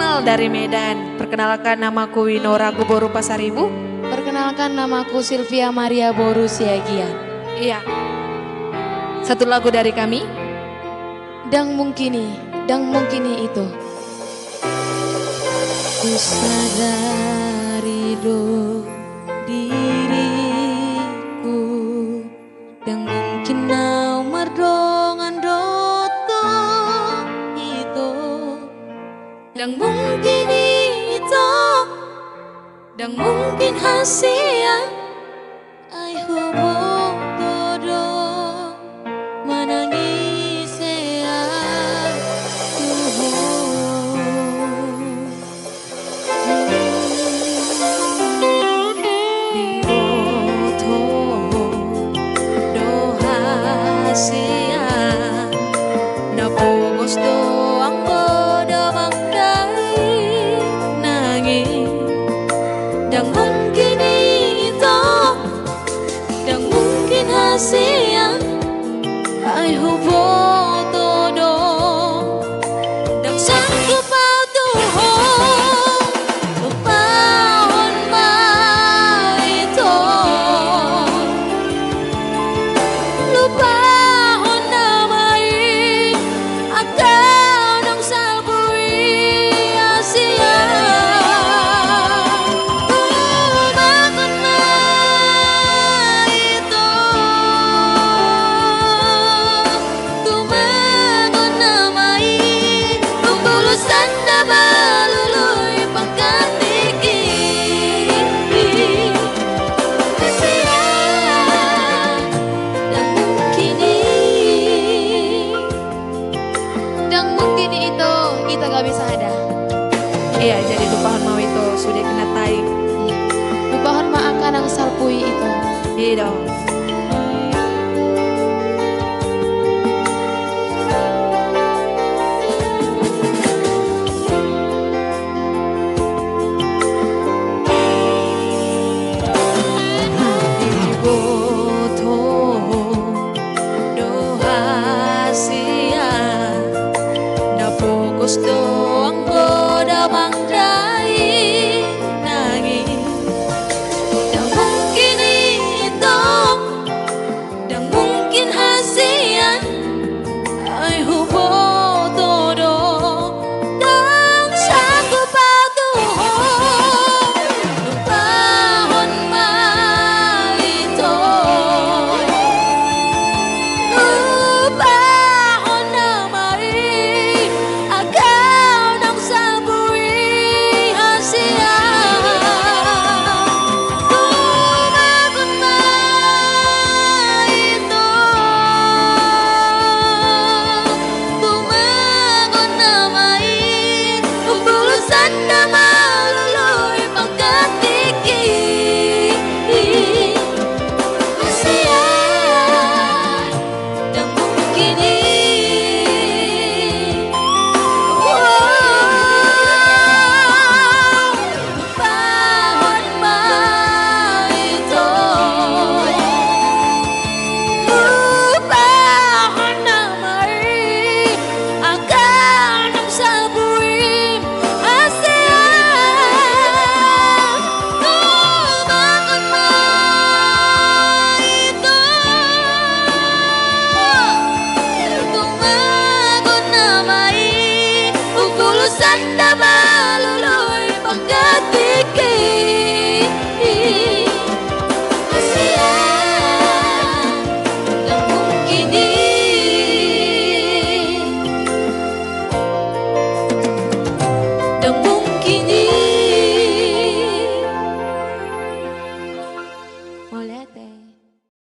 Kemal dari Medan. Perkenalkan, namaku Winora Guboru Pasaribu. Perkenalkan, namaku Sylvia Maria Boru Siagian. Iya. Satu lagu dari kami. Dang mungkini itu. Ku sadari do diriku dan mungkin nau merdongan doto itu dan mungkin itu dan mungkin hasil ai hubung todo menangis ya dan mungkin itu dan mungkin hasil ai hubo todo dan sanggup pau Tuhan lupahon maito lupahon namai akan ang sabui asia. Iya, jadi lupahan mau itu sudah kena tai. Lupahan maakan ang salpui itu. Iya dong. Gusto ang goda mangdai nangis dan mungkin itu dan mungkin hasil ay hubo todo dan sanggup patuhon lupahon maito lupahon namai the